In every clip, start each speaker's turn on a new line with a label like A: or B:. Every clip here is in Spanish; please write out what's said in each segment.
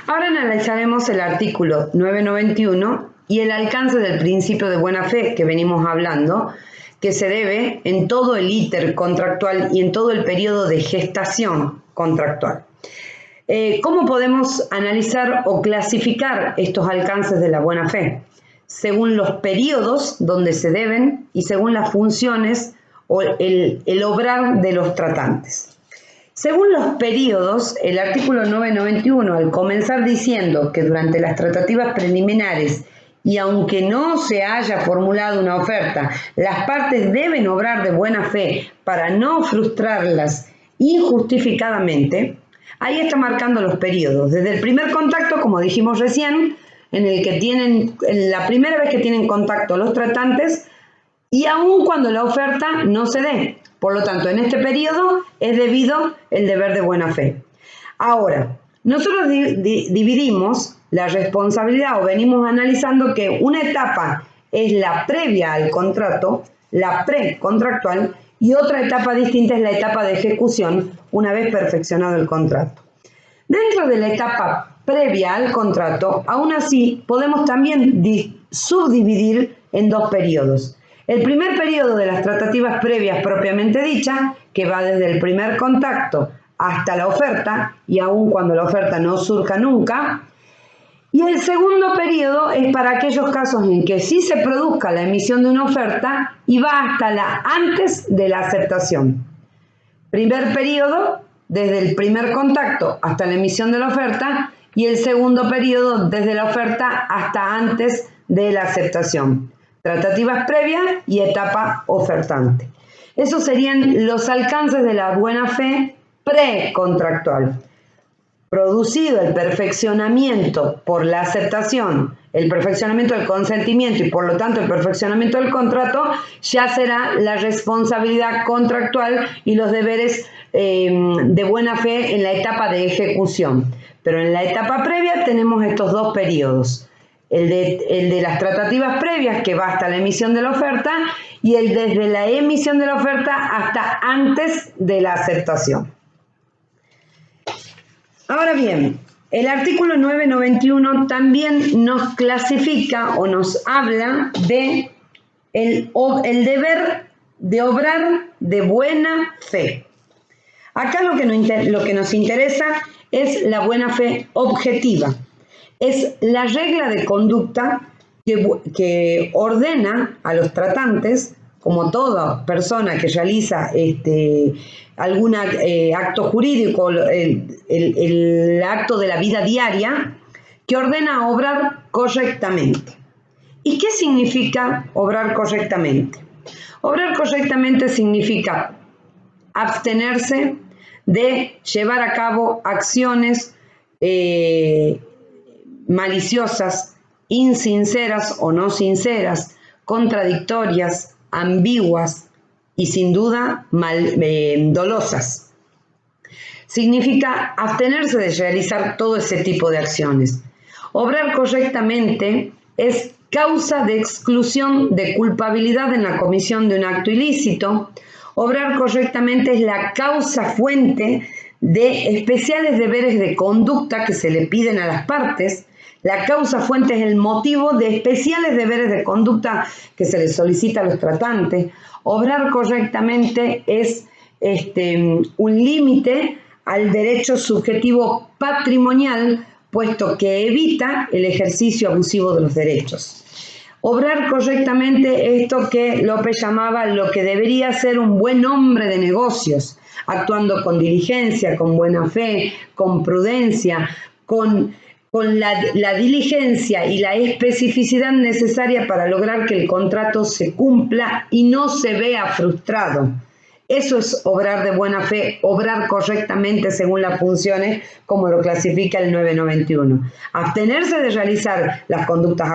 A: Ahora analizaremos el artículo 991 y el alcance del principio de buena fe que venimos hablando, que se debe en todo el íter contractual y en todo el periodo de gestación contractual. ¿Cómo podemos analizar o clasificar estos alcances de la buena fe? Según los periodos donde se deben y según las funciones o el obrar de los tratantes. Según los periodos, el artículo 991, al comenzar diciendo que durante las tratativas preliminares y aunque no se haya formulado una oferta, las partes deben obrar de buena fe para no frustrarlas injustificadamente, ahí está marcando los periodos. Desde el primer contacto, como dijimos recién, en la primera vez que tienen contacto los tratantes, y aun cuando la oferta no se dé. Por lo tanto, en este periodo es debido el deber de buena fe. Ahora, nosotros dividimos la responsabilidad o venimos analizando que una etapa es la previa al contrato, la precontractual, y otra etapa distinta es la etapa de ejecución una vez perfeccionado el contrato. Dentro de la etapa previa al contrato, aún así podemos también subdividir en dos periodos. El primer periodo de las tratativas previas propiamente dicha, que va desde el primer contacto hasta la oferta, y aun cuando la oferta no surja nunca. Y el segundo periodo es para aquellos casos en que sí se produzca la emisión de una oferta y va hasta antes de la aceptación. Primer periodo, desde el primer contacto hasta la emisión de la oferta, y el segundo periodo desde la oferta hasta antes de la aceptación. Tratativas previas y etapa ofertante. Esos serían los alcances de la buena fe precontractual. Producido el perfeccionamiento por la aceptación, el perfeccionamiento del consentimiento y por lo tanto el perfeccionamiento del contrato, ya será la responsabilidad contractual y los deberes de buena fe en la etapa de ejecución. Pero en la etapa previa tenemos estos dos periodos. El de las tratativas previas, que va hasta la emisión de la oferta, y el desde la emisión de la oferta hasta antes de la aceptación. Ahora bien, el artículo 991 también nos clasifica o nos habla de el deber de obrar de buena fe. Acá lo que nos interesa es la buena fe objetiva. Es la regla de conducta que ordena a los tratantes, como toda persona que realiza algún acto jurídico, el acto de la vida diaria, que ordena obrar correctamente. ¿Y qué significa obrar correctamente? Obrar correctamente significa abstenerse de llevar a cabo acciones maliciosas, insinceras o no sinceras, contradictorias, ambiguas y sin duda dolosas. Significa abstenerse de realizar todo ese tipo de acciones. Obrar correctamente es causa de exclusión de culpabilidad en la comisión de un acto ilícito. Obrar correctamente es la causa fuente de especiales deberes de conducta que se le piden a las partes. La causa fuente es el motivo de especiales deberes de conducta que se les solicita a los tratantes. Obrar correctamente es un límite al derecho subjetivo patrimonial, puesto que evita el ejercicio abusivo de los derechos. Obrar correctamente es esto que López llamaba lo que debería ser un buen hombre de negocios, actuando con diligencia, con buena fe, con prudencia, con la diligencia y la especificidad necesaria para lograr que el contrato se cumpla y no se vea frustrado. Eso es obrar de buena fe, obrar correctamente según las funciones, como lo clasifica el 991. Abstenerse de realizar las conductas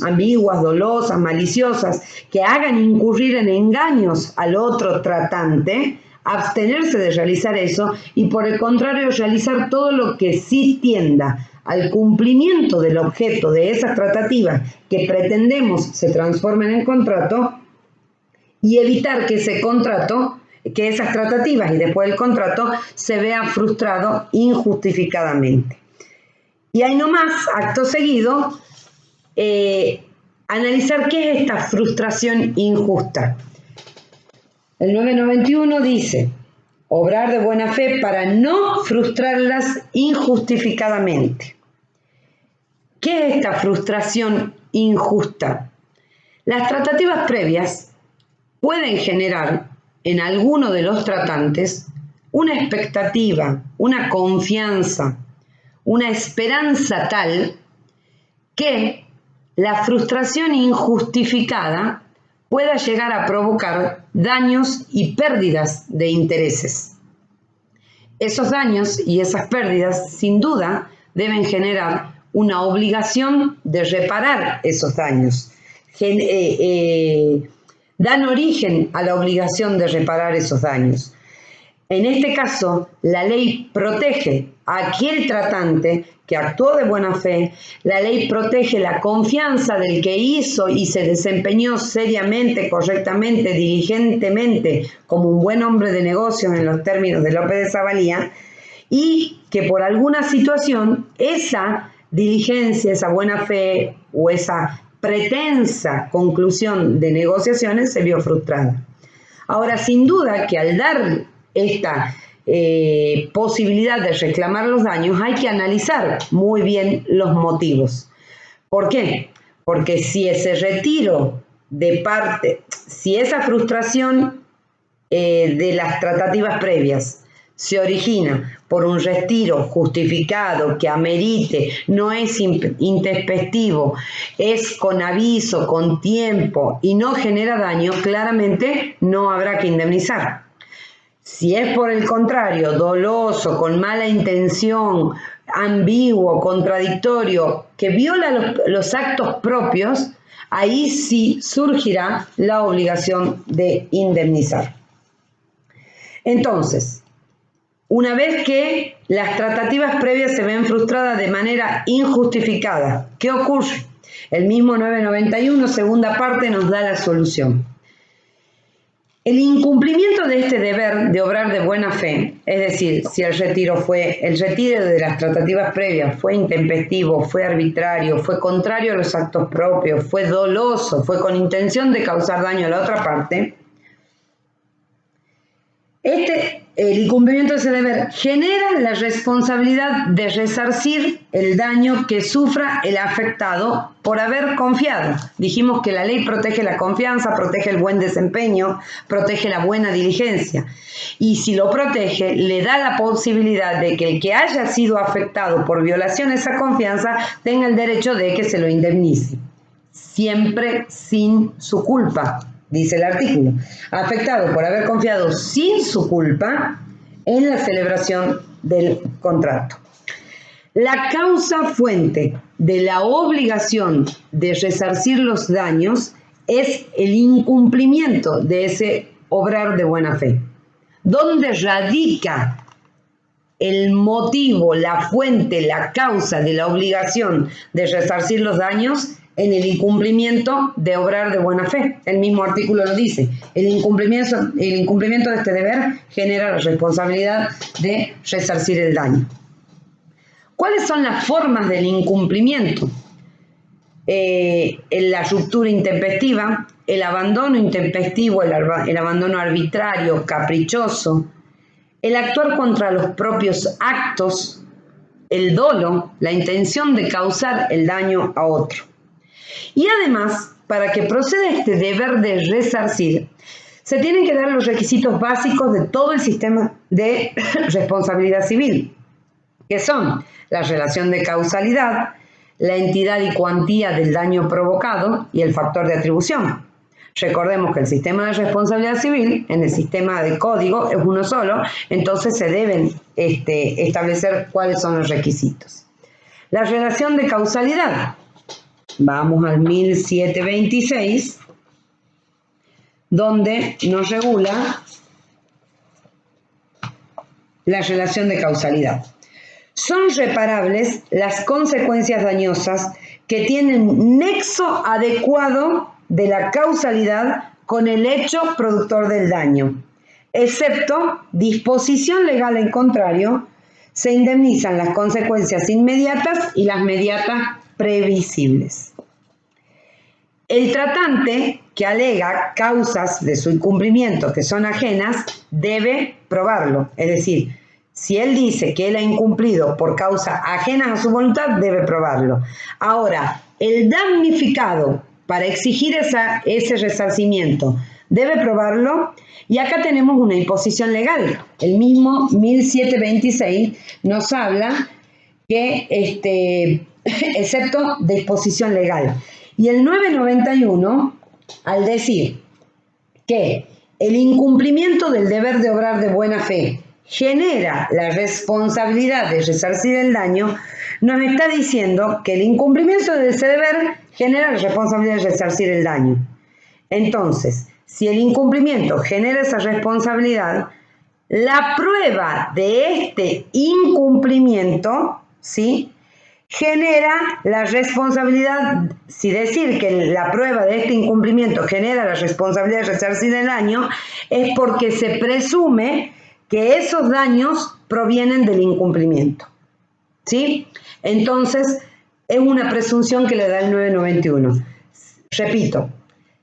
A: ambiguas, dolosas, maliciosas, que hagan incurrir en engaños al otro tratante, abstenerse de realizar eso y por el contrario realizar todo lo que sí tienda al cumplimiento del objeto de esas tratativas que pretendemos se transformen en contrato y evitar que ese contrato, que esas tratativas y después el contrato se vea frustrado injustificadamente. Y ahí nomás, acto seguido, analizar qué es esta frustración injusta. El 991 dice, obrar de buena fe para no frustrarlas injustificadamente. ¿Qué es esta frustración injusta? Las tratativas previas pueden generar en alguno de los tratantes una expectativa, una confianza, una esperanza tal que la frustración injustificada pueda llegar a provocar daños y pérdidas de intereses. Esos daños y esas pérdidas, sin duda, deben generar una obligación de reparar esos daños. Dan origen a la obligación de reparar esos daños. En este caso, la ley protege a aquel tratante que actuó de buena fe, la ley protege la confianza del que hizo y se desempeñó seriamente, correctamente, diligentemente, como un buen hombre de negocios en los términos de López de Zavalía, y que por alguna situación esa diligencia, esa buena fe o esa pretensa conclusión de negociaciones se vio frustrada. Ahora, sin duda que al dar esta posibilidad de reclamar los daños, hay que analizar muy bien los motivos. ¿Por qué? Porque si ese retiro de parte, si esa frustración de las tratativas previas se origina por un retiro justificado que amerite, no es intempestivo, es con aviso, con tiempo y no genera daño, claramente no habrá que indemnizar. Si es por el contrario, doloso, con mala intención, ambiguo, contradictorio, que viola los actos propios, ahí sí surgirá la obligación de indemnizar. Entonces, una vez que las tratativas previas se ven frustradas de manera injustificada, ¿qué ocurre? El mismo 991, segunda parte, nos da la solución. El incumplimiento de este deber de obrar de buena fe, es decir, si el retiro de las tratativas previas fue intempestivo, fue arbitrario, fue contrario a los actos propios, fue doloso, fue con intención de causar daño a la otra parte, el incumplimiento de ese deber genera la responsabilidad de resarcir el daño que sufra el afectado por haber confiado. Dijimos que la ley protege la confianza, protege el buen desempeño, protege la buena diligencia. Y si lo protege, le da la posibilidad de que el que haya sido afectado por violación de esa confianza tenga el derecho de que se lo indemnice, siempre sin su culpa. Dice el artículo, afectado por haber confiado sin su culpa en la celebración del contrato. La causa fuente de la obligación de resarcir los daños es el incumplimiento de ese obrar de buena fe. ¿Dónde radica el motivo, la fuente, la causa de la obligación de resarcir los daños? En el incumplimiento de obrar de buena fe. El mismo artículo lo dice. El incumplimiento de este deber genera la responsabilidad de resarcir el daño. ¿Cuáles son las formas del incumplimiento? La ruptura intempestiva, el abandono intempestivo, el abandono arbitrario, caprichoso, el actuar contra los propios actos, el dolo, la intención de causar el daño a otro. Y además, para que proceda este deber de resarcir, se tienen que dar los requisitos básicos de todo el sistema de responsabilidad civil, que son la relación de causalidad, la entidad y cuantía del daño provocado y el factor de atribución. Recordemos que el sistema de responsabilidad civil, en el sistema de código, es uno solo, entonces se deben establecer cuáles son los requisitos. La relación de causalidad. Vamos al 1726, donde nos regula la relación de causalidad. Son reparables las consecuencias dañosas que tienen nexo adecuado de la causalidad con el hecho productor del daño, excepto disposición legal en contrario, Se indemnizan las consecuencias inmediatas y las mediatas previsibles. El tratante que alega causas de su incumplimiento que son ajenas debe probarlo. Es decir, si él dice que él ha incumplido por causas ajenas a su voluntad, debe probarlo. Ahora, el damnificado, para exigir ese resarcimiento, debe probarlo. Y acá tenemos una imposición legal. El mismo 1726 nos habla que, excepto de imposición legal. Y el 991, al decir que el incumplimiento del deber de obrar de buena fe genera la responsabilidad de resarcir el daño, nos está diciendo que el incumplimiento de ese deber genera la responsabilidad de resarcir el daño. Entonces, si el incumplimiento genera esa responsabilidad, la prueba de este incumplimiento, ¿sí?, genera la responsabilidad. Si decir que la prueba de este incumplimiento genera la responsabilidad de resarcir el daño, es porque se presume que esos daños provienen del incumplimiento, ¿sí? Entonces, es una presunción que le da el 991. Repito,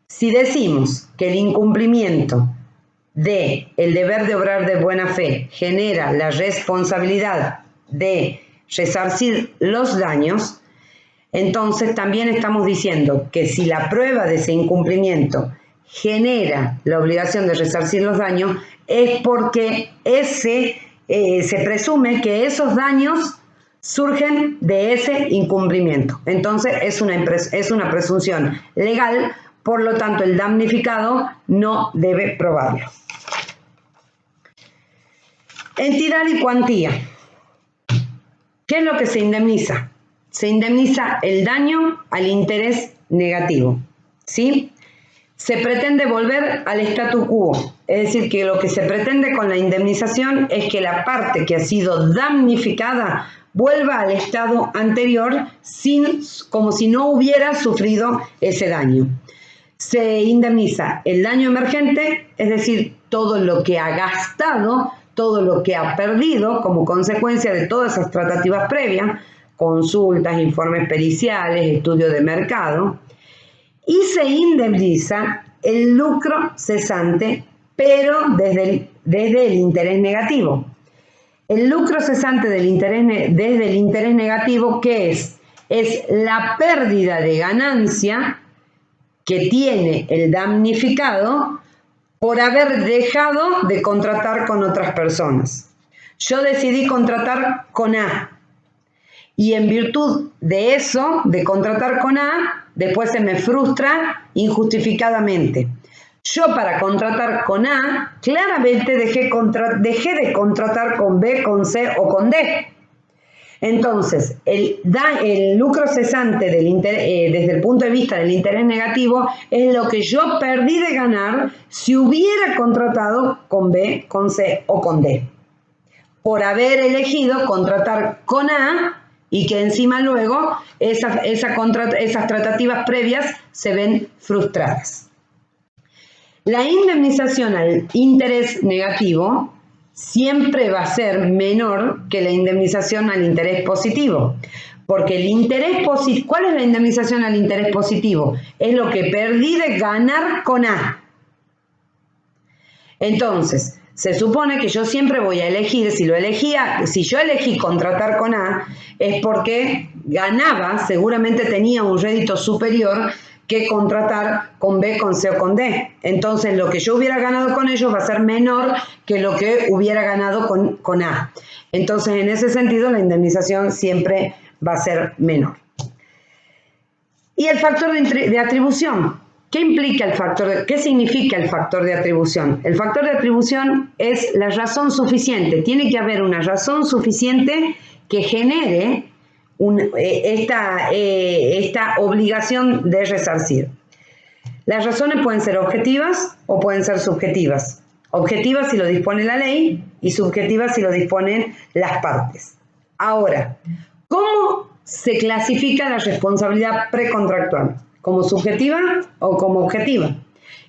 A: si decimos que el incumplimiento del deber de obrar de buena fe genera la responsabilidad de resarcir los daños, entonces también estamos diciendo que si la prueba de ese incumplimiento genera la obligación de resarcir los daños, es porque se presume que esos daños surgen de ese incumplimiento. Entonces es una presunción legal, por lo tanto el damnificado no debe probarlo. Entidad y cuantía. ¿Qué es lo que se indemniza? Se indemniza el daño al interés negativo, ¿sí? Se pretende volver al statu quo, es decir, que lo que se pretende con la indemnización es que la parte que ha sido damnificada vuelva al estado anterior como si no hubiera sufrido ese daño. Se indemniza el daño emergente, es decir, todo lo que ha gastado, todo lo que ha perdido como consecuencia de todas esas tratativas previas, consultas, informes periciales, estudios de mercado, y se indemniza el lucro cesante, pero desde el interés negativo. El lucro cesante desde el interés negativo, ¿qué es? Es la pérdida de ganancia que tiene el damnificado por haber dejado de contratar con otras personas. Yo decidí contratar con A y en virtud de eso, de contratar con A, después se me frustra injustificadamente. Yo para contratar con A, claramente dejé de contratar con B, con C o con D. Entonces, el lucro cesante desde el punto de vista del interés negativo es lo que yo perdí de ganar si hubiera contratado con B, con C o con D, por haber elegido contratar con A y que encima luego esas tratativas previas se ven frustradas. La indemnización al interés negativo siempre va a ser menor que la indemnización al interés positivo. Porque el interés positivo, ¿cuál es la indemnización al interés positivo? Es lo que perdí de ganar con A. Entonces, se supone que yo siempre voy a elegir, si yo elegí contratar con A, es porque ganaba, seguramente tenía un rédito superior que contratar con B, con C o con D. Entonces, lo que yo hubiera ganado con ellos va a ser menor que lo que hubiera ganado con A. Entonces, en ese sentido, la indemnización siempre va a ser menor. Y el factor de atribución. ¿Qué significa el factor de atribución? El factor de atribución es la razón suficiente. Tiene que haber una razón suficiente que genere esta obligación de resarcir. Las razones pueden ser objetivas o pueden ser subjetivas. Objetivas si lo dispone la ley y subjetivas si lo disponen las partes. Ahora, ¿cómo se clasifica la responsabilidad precontractual? ¿Como subjetiva o como objetiva?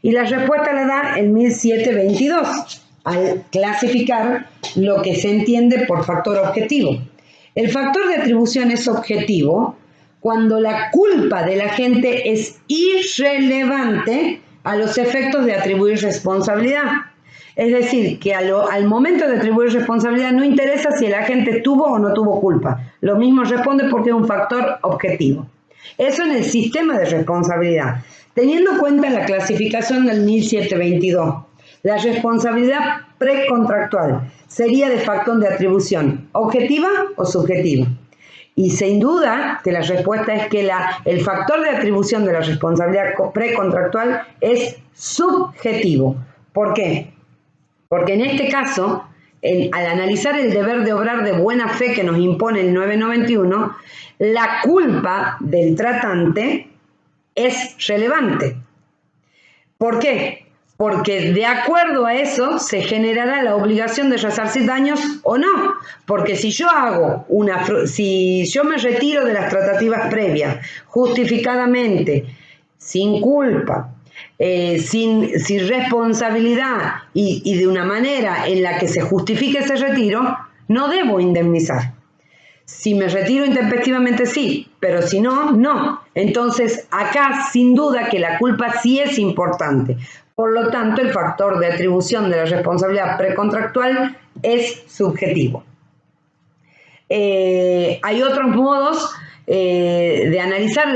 A: Y la respuesta la da el 1722. al clasificar lo que se entiende por factor objetivo. El factor de atribución es objetivo cuando la culpa del agente es irrelevante a los efectos de atribuir responsabilidad. Es decir, que al momento de atribuir responsabilidad no interesa si el agente tuvo o no tuvo culpa. Lo mismo responde porque es un factor objetivo. Eso en el sistema de responsabilidad. Teniendo en cuenta la clasificación del 1722, la responsabilidad precontractual sería de factor de atribución, ¿objetiva o subjetiva? Y sin duda que la respuesta es que el factor de atribución de la responsabilidad precontractual es subjetivo. ¿Por qué? Porque en este caso, al analizar el deber de obrar de buena fe que nos impone el 991, la culpa del tratante es relevante. ¿Por qué? Porque de acuerdo a eso se generará la obligación de resarcir daños o no. Porque si yo me retiro de las tratativas previas justificadamente, sin culpa, sin responsabilidad y de una manera en la que se justifique ese retiro, no debo indemnizar. Si me retiro intempestivamente sí, pero si no, no. Entonces acá sin duda que la culpa sí es importante. Por lo tanto, el factor de atribución de la responsabilidad precontractual es subjetivo. Hay otros modos de analizar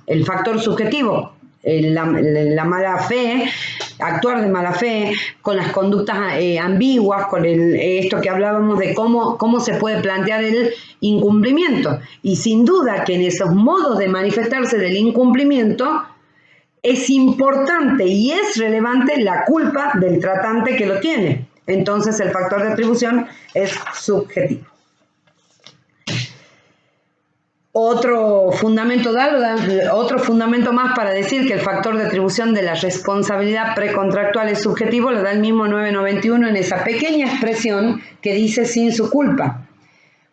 A: el factor subjetivo. La mala fe, actuar de mala fe, con las conductas ambiguas, con esto que hablábamos de cómo se puede plantear el incumplimiento. Y sin duda que en esos modos de manifestarse del incumplimiento es importante y es relevante la culpa del tratante que lo tiene. Entonces el factor de atribución es subjetivo. Otro fundamento más para decir que el factor de atribución de la responsabilidad precontractual es subjetivo lo da el mismo 991 en esa pequeña expresión que dice sin su culpa.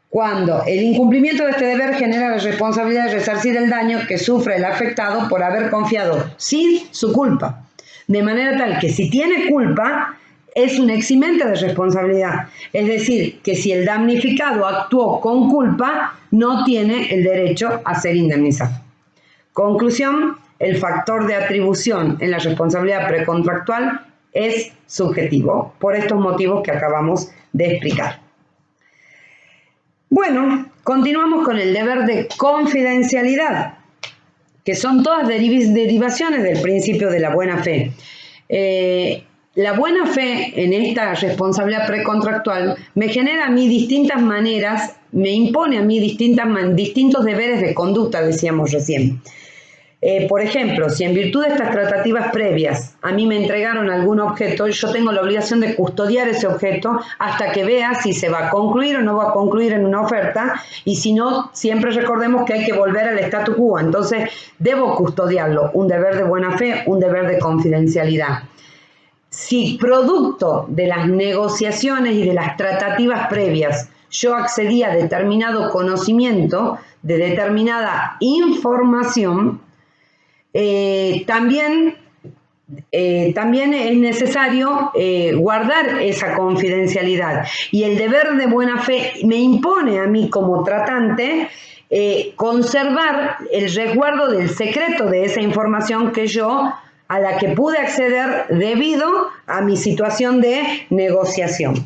A: Cuando el incumplimiento de este deber genera la responsabilidad de resarcir el daño que sufre el afectado por haber confiado sin su culpa. De manera tal que si tiene culpa, es un eximente de responsabilidad. Es decir, que si el damnificado actuó con culpa, no tiene el derecho a ser indemnizado. Conclusión, el factor de atribución en la responsabilidad precontractual es subjetivo, por estos motivos que acabamos de explicar. Bueno, continuamos con el deber de confidencialidad, que son todas derivaciones del principio de la buena fe. La buena fe en esta responsabilidad precontractual me genera a mí distintas maneras, me impone a mí distintos deberes de conducta, decíamos recién. Por ejemplo, si en virtud de estas tratativas previas a mí me entregaron algún objeto, yo tengo la obligación de custodiar ese objeto hasta que vea si se va a concluir o no va a concluir en una oferta, y si no, siempre recordemos que hay que volver al statu quo, entonces debo custodiarlo, un deber de buena fe, un deber de confidencialidad. Si producto de las negociaciones y de las tratativas previas yo accedí a determinado conocimiento de determinada información, también es necesario guardar esa confidencialidad. Y el deber de buena fe me impone a mí como tratante conservar el resguardo del secreto de esa información a la que pude acceder debido a mi situación de negociación.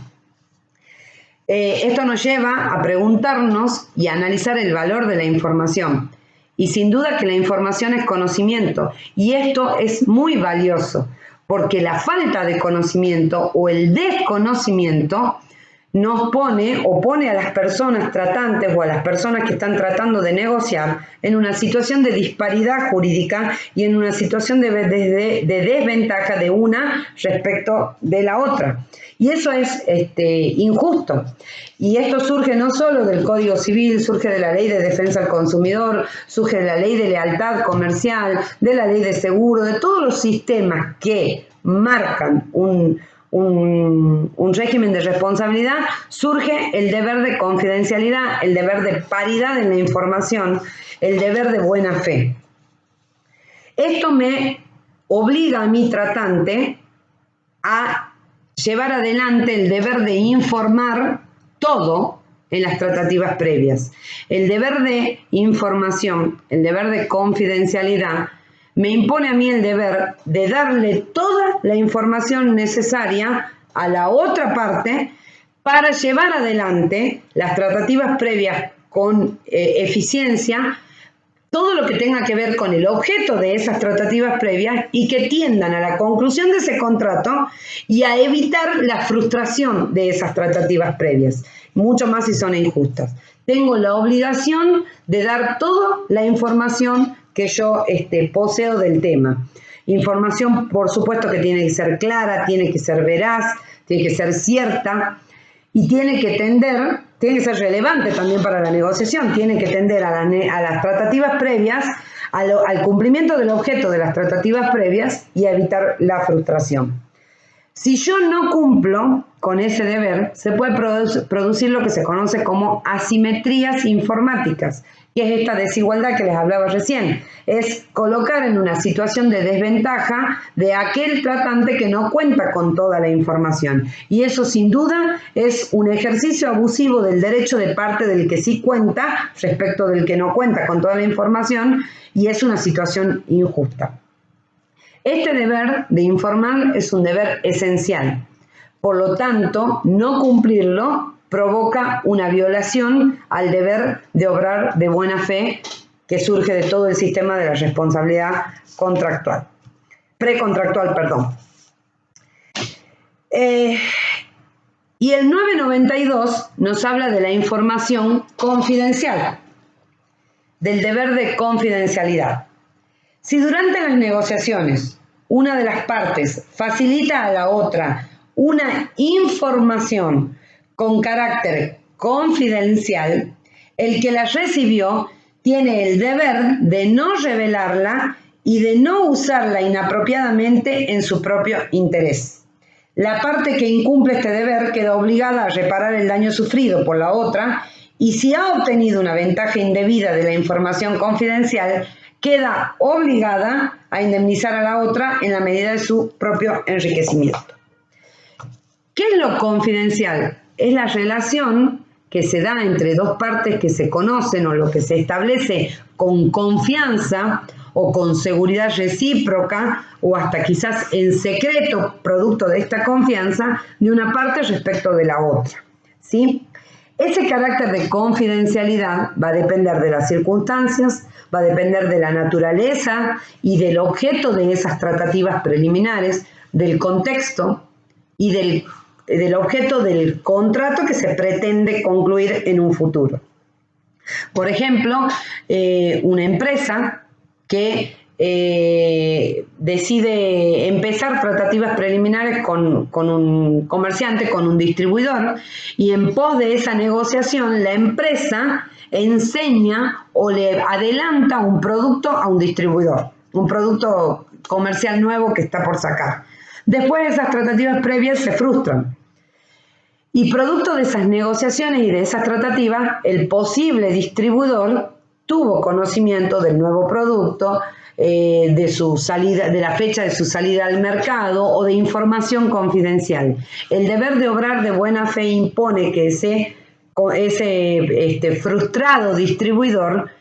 A: Esto nos lleva a preguntarnos y a analizar el valor de la información. Y sin duda que la información es conocimiento, y esto es muy valioso, porque la falta de conocimiento o el desconocimiento nos pone a las personas tratantes o a las personas que están tratando de negociar en una situación de disparidad jurídica y en una situación de desventaja de una respecto de la otra. Y eso es injusto. Y esto surge no solo del Código Civil, surge de la Ley de Defensa del Consumidor, surge de la Ley de Lealtad Comercial, de la Ley de Seguro, de todos los sistemas que marcan un régimen de responsabilidad, surge el deber de confidencialidad, el deber de paridad en la información, el deber de buena fe. Esto me obliga a mi tratante a llevar adelante el deber de informar todo en las tratativas previas. El deber de información, el deber de confidencialidad, me impone a mí el deber de darle toda la información necesaria a la otra parte para llevar adelante las tratativas previas con eficiencia, todo lo que tenga que ver con el objeto de esas tratativas previas y que tiendan a la conclusión de ese contrato y a evitar la frustración de esas tratativas previas, mucho más si son injustas. Tengo la obligación de dar toda la información que yo poseo del tema. Información, por supuesto, que tiene que ser clara, tiene que ser veraz, tiene que ser cierta y tiene que ser relevante también para la negociación, tiene que tender a las tratativas previas, al cumplimiento del objeto de las tratativas previas y a evitar la frustración. Si yo no cumplo con ese deber, se puede producir lo que se conoce como asimetrías informáticas, que es esta desigualdad que les hablaba recién. Es colocar en una situación de desventaja de aquel tratante que no cuenta con toda la información. Y eso sin duda es un ejercicio abusivo del derecho de parte del que sí cuenta respecto del que no cuenta con toda la información y es una situación injusta. Este deber de informar es un deber esencial. Por lo tanto, no cumplirlo provoca una violación al deber de obrar de buena fe que surge de todo el sistema de la responsabilidad precontractual. Y el 992 nos habla de la información confidencial, del deber de confidencialidad. Si durante las negociaciones una de las partes facilita a la otra una información con carácter confidencial, el que la recibió tiene el deber de no revelarla y de no usarla inapropiadamente en su propio interés. La parte que incumple este deber queda obligada a reparar el daño sufrido por la otra y si ha obtenido una ventaja indebida de la información confidencial, queda obligada a indemnizar a la otra en la medida de su propio enriquecimiento. ¿Qué es lo confidencial? Es la relación que se da entre dos partes que se conocen o lo que se establece con confianza o con seguridad recíproca o hasta quizás en secreto, producto de esta confianza, de una parte respecto de la otra, ¿sí? Ese carácter de confidencialidad va a depender de las circunstancias, va a depender de la naturaleza y del objeto de esas tratativas preliminares, del contexto y del objeto del contrato que se pretende concluir en un futuro. Por ejemplo, una empresa que decide empezar tratativas preliminares con un comerciante, con un distribuidor, y en pos de esa negociación la empresa enseña o le adelanta un producto a un distribuidor, un producto comercial nuevo que está por sacar. Después esas tratativas previas se frustran. Y producto de esas negociaciones y de esas tratativas, el posible distribuidor tuvo conocimiento del nuevo producto, de su salida, de la fecha de su salida al mercado o de información confidencial. El deber de obrar de buena fe impone que ese frustrado distribuidor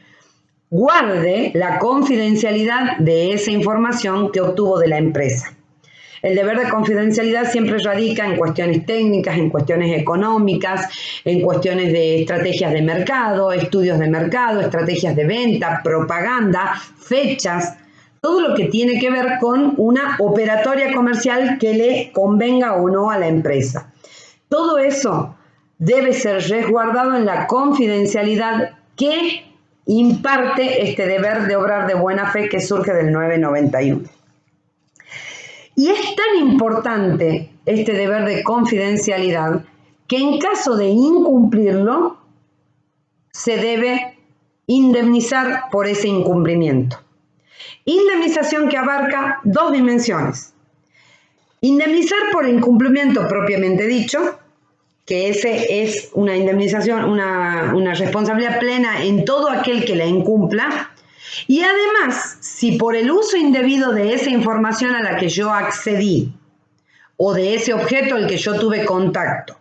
A: guarde la confidencialidad de esa información que obtuvo de la empresa. El deber de confidencialidad siempre radica en cuestiones técnicas, en cuestiones económicas, en cuestiones de estrategias de mercado, estudios de mercado, estrategias de venta, propaganda, fechas, todo lo que tiene que ver con una operatoria comercial que le convenga o no a la empresa. Todo eso debe ser resguardado en la confidencialidad que imparte este deber de obrar de buena fe que surge del 991. Y es tan importante este deber de confidencialidad que en caso de incumplirlo, se debe indemnizar por ese incumplimiento. Indemnización que abarca dos dimensiones. Indemnizar por incumplimiento propiamente dicho, que ese es una indemnización, una responsabilidad plena en todo aquel que la incumpla. Y además, si por el uso indebido de esa información a la que yo accedí o de ese objeto al que yo tuve contacto,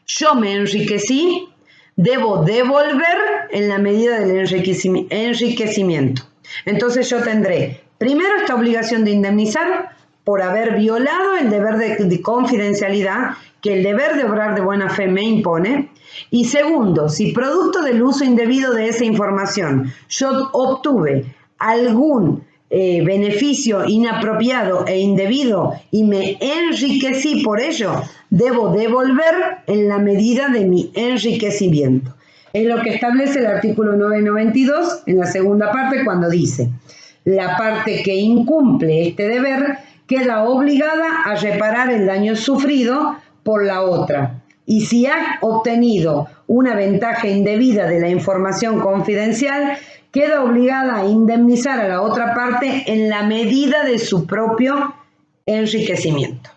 A: yo me enriquecí, debo devolver en la medida del enriquecimiento. Entonces yo tendré primero esta obligación de indemnizar por haber violado el deber de confidencialidad que el deber de obrar de buena fe me impone. Y segundo, si producto del uso indebido de esa información yo obtuve algún beneficio inapropiado e indebido y me enriquecí por ello, debo devolver en la medida de mi enriquecimiento. Es lo que establece el artículo 992 en la segunda parte cuando dice: la parte que incumple este deber queda obligada a reparar el daño sufrido por la otra. Y si ha obtenido una ventaja indebida de la información confidencial, queda obligada a indemnizar a la otra parte en la medida de su propio enriquecimiento.